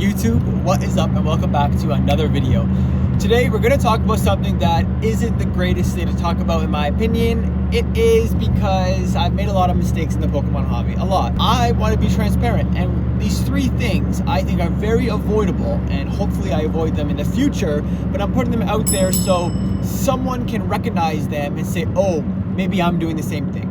YouTube, what is up and welcome back to another video. Today we're going to talk about something that isn't the greatest thing to talk about in my opinion. It is because I've made a lot of mistakes in the Pokemon hobby, a lot. I want to be transparent, and these three things I think are very avoidable, and hopefully I avoid them in the future, but I'm putting them out there so someone can recognize them and say, oh, maybe I'm doing the same thing.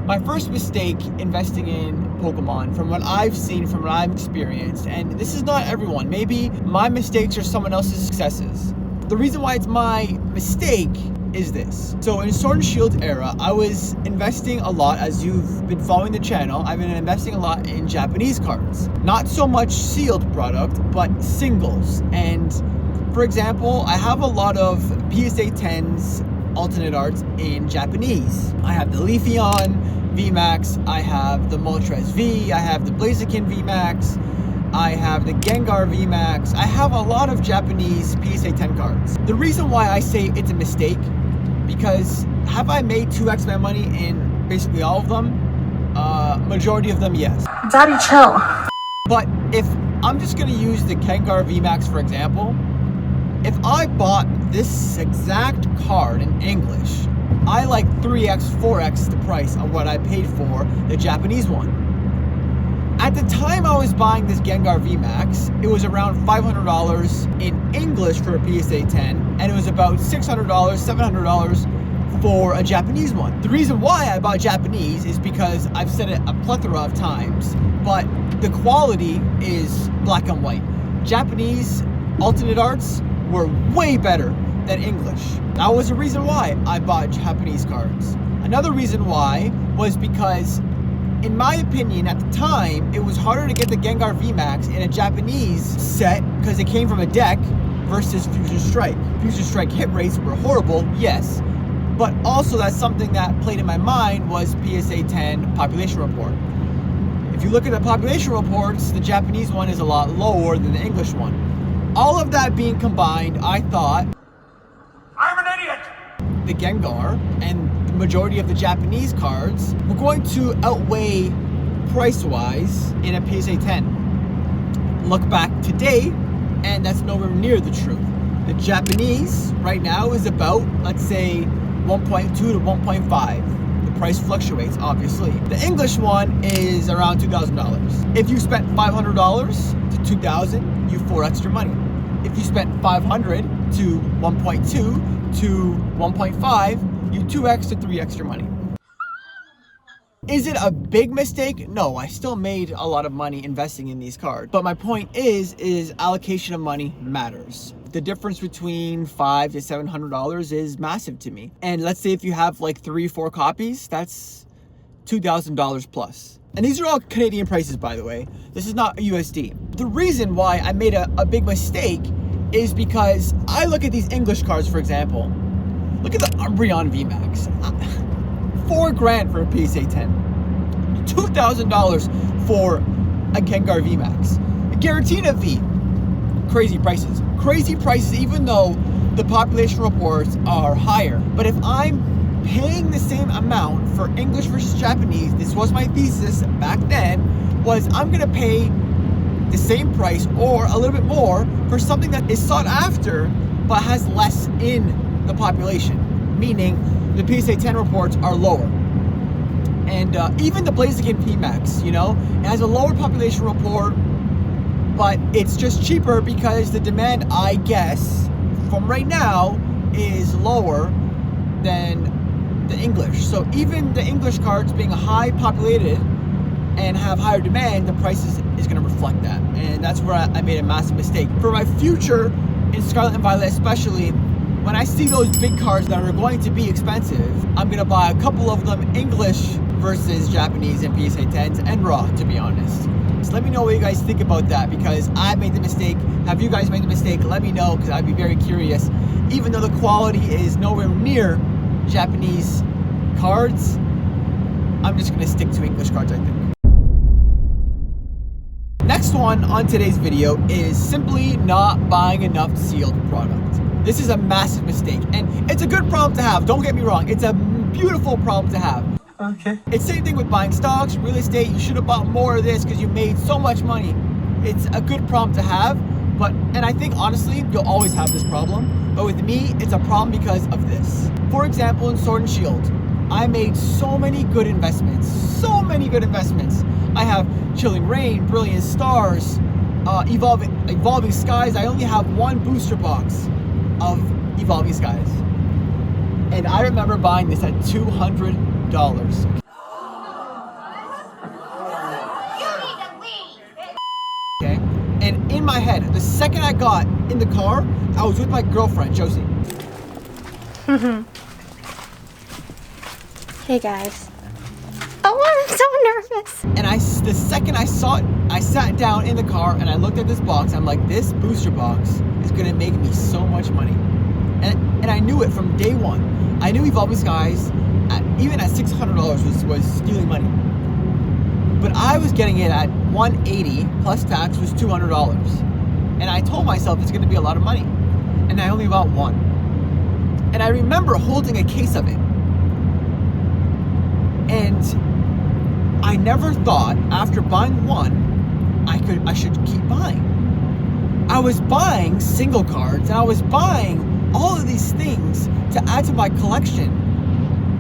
My first mistake investing in Pokemon, from what I've seen, from what I've experienced, and this is not everyone, maybe my mistakes are someone else's successes. The reason why it's my mistake is this. So in Sword and Shield era, I was investing a lot, as you've been following the channel, I've been investing a lot in Japanese cards. Not so much sealed product, but singles. And for example, I have a lot of PSA 10s alternate arts in Japanese. I have the Leafeon VMAX, I have the Moltres V, I have the Blaziken VMAX, I have the Gengar VMAX. I have a lot of Japanese PSA 10 cards. The reason why I say it's a mistake, because have I made 2x my money in basically all of them? Majority of them, yes. Daddy, chill. But if I'm just gonna use the Gengar VMAX for example, if I bought this exact card in English, I like 3x, 4x the price of what I paid for the Japanese one. At the time I was buying this Gengar VMAX, it was around $500 in English for a PSA 10, and it was about $600, $700 for a Japanese one. The reason why I bought Japanese is because I've said it a plethora of times, but the quality is black and white. Japanese alternate arts were way better than English. That was the reason why I bought Japanese cards. Another reason why was because, in my opinion, at the time, it was harder to get the Gengar VMAX in a Japanese set because it came from a deck versus Fusion Strike. Fusion Strike hit rates were horrible, yes, but also that's something that played in my mind was PSA 10 population report. If you look at the population reports, the Japanese one is a lot lower than the English one. All of that being combined, I thought, I'm an idiot! The Gengar and the majority of the Japanese cards were going to outweigh price-wise in a PSA 10. Look back today, and that's nowhere near the truth. The Japanese right now is about, let's say, 1.2 to 1.5. The price fluctuates, obviously. The English one is around $2,000. If you spent $500 to $2,000, you 4 extra money. If you spent 500 to 1.2 to 1.5, you 2x to 3 extra money. Is it a big mistake? No, I still made a lot of money investing in these cards. But my point is allocation of money matters. The difference between $500 to $700 is massive to me. And let's say if you have like 3-4 copies, that's $2,000 plus. And these are all Canadian prices, by the way. This is not USD. The reason why I made a big mistake is because I look at these English cards, for example. Look at the Umbreon VMAX. $4,000 for a PSA 10. $2,000 for a Gengar VMAX. A Giratina V. Crazy prices. Crazy prices, even though the population reports are higher. But if I'm paying the same amount for English versus Japanese, this was my thesis back then, was I'm gonna pay the same price or a little bit more for something that is sought after but has less in the population, meaning the PSA 10 reports are lower. And even the Blaziken VMAX, you know, it has a lower population report, but it's just cheaper because the demand, I guess, from right now is lower than the English. So even the English cards being high populated and have higher demand, the price is going to reflect that. And that's where I made a massive mistake. For my future in Scarlet and Violet especially, when I see those big cards that are going to be expensive, I'm going to buy a couple of them English versus Japanese and PSA 10s and raw, to be honest. So let me know what you guys think about that, because I made the mistake. Have you guys made the mistake? Let me know, because I'd be very curious. Even though the quality is nowhere near Japanese cards, I'm just going to stick to English cards, I think. Next one on today's video is simply not buying enough sealed product. This is a massive mistake, and it's a good problem to have. Don't get me wrong. It's a beautiful problem to have. Okay. It's the same thing with buying stocks, real estate. You should have bought more of this because you made so much money. It's a good problem to have, and I think honestly, you'll always have this problem. But with me, it's a problem because of this. For example, in Sword and Shield, I made so many good investments. I have Chilling Reign, Brilliant Stars, Evolving Skies. I only have one booster box of Evolving Skies. And I remember buying this at $200. Okay? And in my head, the second I got in the car, I was with my girlfriend, Josie. Hey guys. Oh, I'm so nervous. And the second I saw it, I sat down in the car and I looked at this box. I'm like, this booster box is gonna make me so much money. And I knew it from day one. I knew Evolving Skies, even at $600 was stealing money. But I was getting it at $180 plus tax was $200. And I told myself it's gonna be a lot of money. And I only bought one. And I remember holding a case of it. And I never thought after buying one, I should keep buying. I was buying single cards and I was buying all of these things to add to my collection,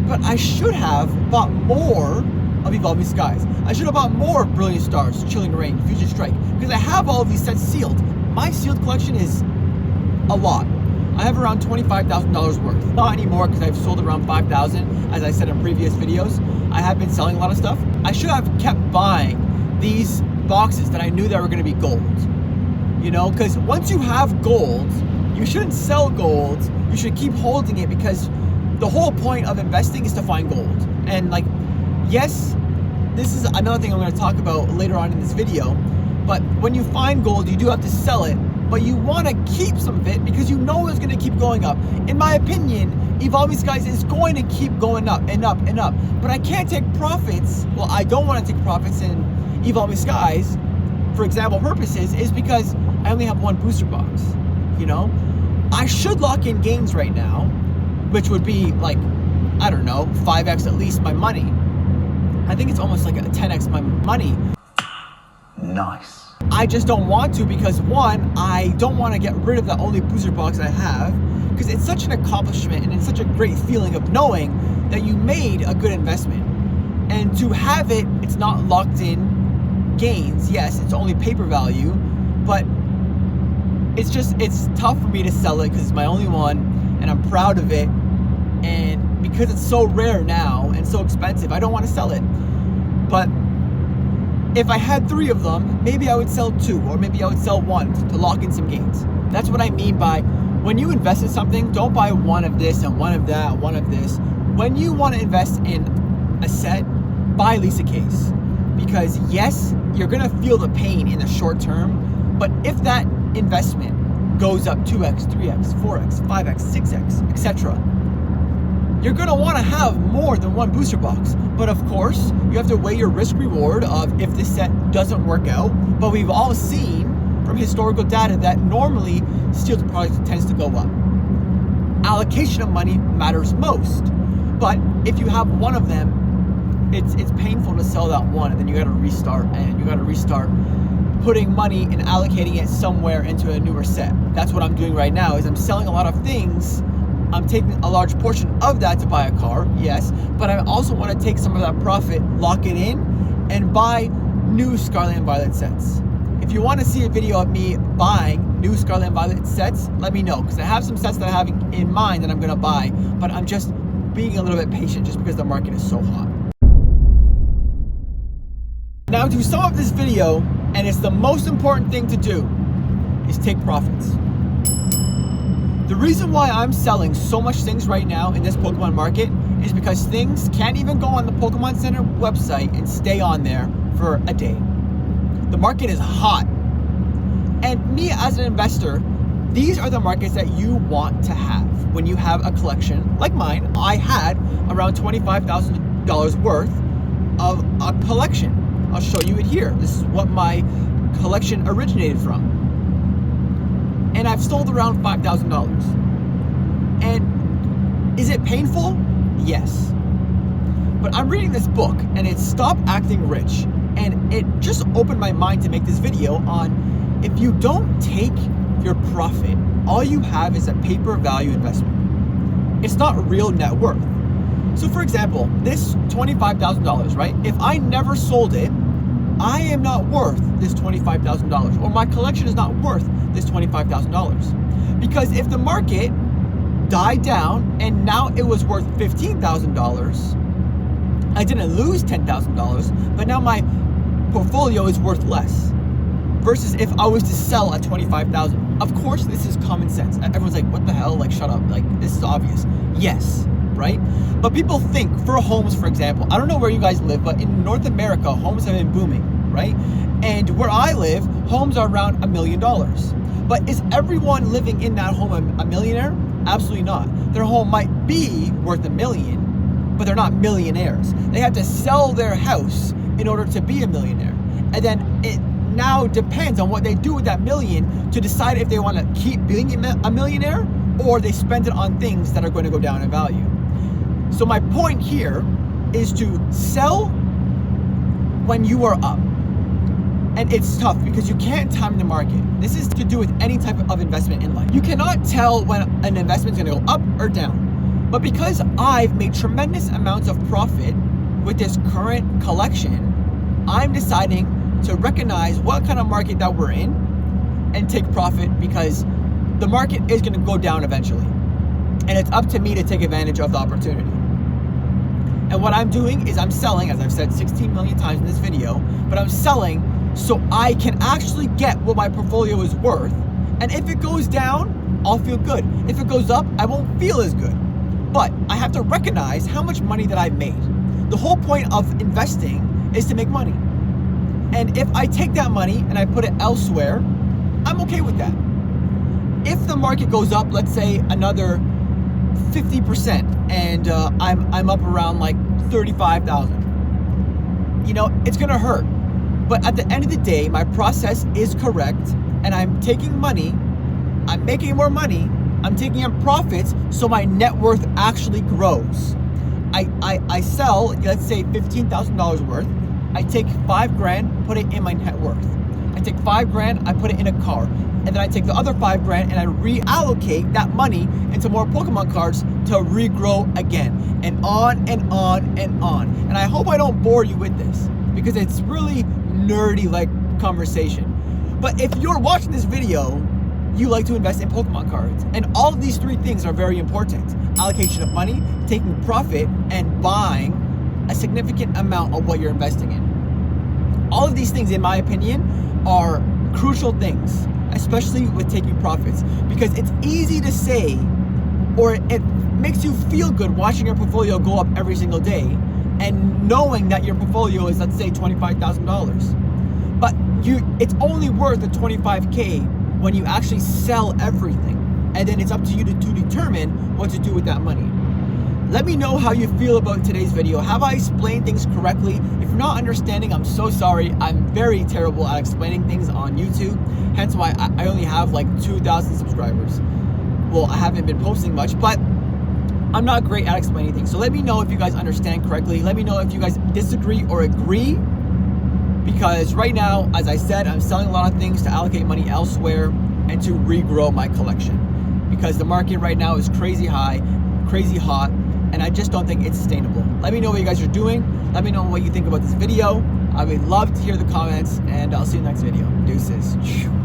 but I should have bought more of Evolving Skies. I should have bought more of Brilliant Stars, Chilling Reign, Fusion Strike, because I have all of these sets sealed. My sealed collection is a lot. I have around $25,000 worth. Not anymore because I've sold around $5,000, as I said in previous videos. I have been selling a lot of stuff. I should have kept buying these boxes that I knew that were going to be gold. You know, because once you have gold, you shouldn't sell gold. You should keep holding it because the whole point of investing is to find gold. And like, yes, this is another thing I'm going to talk about later on in this video. But when you find gold, you do have to sell it. But you want to keep some of it because you know it's going to keep going up. In my opinion, Evolving Skies is going to keep going up and up and up. But I can't take profits. Well, I don't want to take profits in Evolving Skies, for example purposes, is because I only have one booster box. You know, I should lock in gains right now, which would be like, I don't know, 5x at least my money. I think it's almost like a 10x my money. Nice. I just don't want to because one, I don't want to get rid of the only booster box I have because it's such an accomplishment and it's such a great feeling of knowing that you made a good investment. And to have it, it's not locked in gains. Yes, it's only paper value, but it's tough for me to sell it because it's my only one and I'm proud of it. And because it's so rare now and so expensive, I don't want to sell it. But if I had 3 of them, maybe I would sell 2 or maybe I would sell 1 to lock in some gains. That's what I mean by when you invest in something, don't buy 1 of this and 1 of that, 1 of this. When you want to invest in a set, buy at least a case. Because yes, you're going to feel the pain in the short term, but if that investment goes up 2x, 3x, 4x, 5x, 6x, etc., you're going to want to have more than one booster box. But of course, you have to weigh your risk reward of if this set doesn't work out. But we've all seen from historical data that normally sealed products tends to go up. Allocation of money matters most. But if you have one of them, it's painful to sell that one and then you got to restart putting money and allocating it somewhere into a newer set. That's what I'm doing right now is I'm selling a lot of things. I'm taking a large portion of that to buy a car, yes, but I also want to take some of that profit, lock it in, and buy new Scarlet and Violet sets. If you want to see a video of me buying new Scarlet and Violet sets, let me know, because I have some sets that I have in mind that I'm going to buy, but I'm just being a little bit patient just because the market is so hot. Now to sum up this video, and it's the most important thing to do, is take profits. The reason why I'm selling so much things right now in this Pokemon market is because things can't even go on the Pokemon Center website and stay on there for a day. The market is hot. And me as an investor, these are the markets that you want to have when you have a collection like mine. I had around $25,000 worth of a collection. I'll show you it here. This is what my collection originated from. And I've sold around $5,000. And is it painful? Yes. But I'm reading this book and it's Stop Acting Rich. And it just opened my mind to make this video on, if you don't take your profit, all you have is a paper value investment. It's not real net worth. So for example, this $25,000, right? If I never sold it, I am not worth this $25,000, or my collection is not worth this $25,000. Because if the market died down and now it was worth $15,000, I didn't lose $10,000, but now my portfolio is worth less. Versus if I was to sell at $25,000. Of course, this is common sense. Everyone's like, what the hell? Like, shut up. Like, this is obvious. Yes, right? But people think, for homes, for example, I don't know where you guys live, but in North America, homes have been booming, right? And where I live, homes are around $1 million. But is everyone living in that home a millionaire? Absolutely not. Their home might be worth $1 million, but they're not millionaires. They have to sell their house in order to be a millionaire. And then it now depends on what they do with that million to decide if they want to keep being a millionaire or they spend it on things that are going to go down in value. So my point here is to sell when you are up. And it's tough because you can't time the market. This is to do with any type of investment in life. You cannot tell when an investment is going to go up or down. But because I've made tremendous amounts of profit with this current collection, I'm deciding to recognize what kind of market that we're in and take profit, because the market is going to go down eventually. And it's up to me to take advantage of the opportunity. And what I'm doing is I'm selling, as I've said 16 million times in this video, but I'm selling so I can actually get what my portfolio is worth. And if it goes down, I'll feel good. If it goes up, I won't feel as good. But I have to recognize how much money that I've made. The whole point of investing is to make money. And if I take that money and I put it elsewhere, I'm okay with that. If the market goes up, let's say another 50%, and I'm up around like 35,000, you know, it's gonna hurt. But at the end of the day, my process is correct, and I'm taking money, I'm making more money, I'm taking in profits, so my net worth actually grows. I sell, let's say $15,000 worth. I take $5,000, put it in my net worth. I take $5,000, I put it in a car. And then I take the other $5,000 and I reallocate that money into more Pokemon cards to regrow again. And on and on and on. And I hope I don't bore you with this, because it's really nerdy like conversation. But if you're watching this video, you like to invest in Pokemon cards. And all of these three things are very important. Allocation of money, taking profit, and buying a significant amount of what you're investing in. All of these things, in my opinion, are crucial things, especially with taking profits, because it's easy to say, or it makes you feel good watching your portfolio go up every single day and knowing that your portfolio is, let's say, $25,000. But it's only worth the $25K when you actually sell everything. And then it's up to you to determine what to do with that money. Let me know how you feel about today's video. Have I explained things correctly? If you're not understanding, I'm so sorry. I'm very terrible at explaining things on YouTube. Hence why I only have like 2,000 subscribers. Well, I haven't been posting much, but I'm not great at explaining things. So let me know if you guys understand correctly. Let me know if you guys disagree or agree. Because right now, as I said, I'm selling a lot of things to allocate money elsewhere and to regrow my collection. Because the market right now is crazy high, crazy hot, and I just don't think it's sustainable. Let me know what you guys are doing. Let me know what you think about this video. I would love to hear the comments, and I'll see you in the next video. Deuces.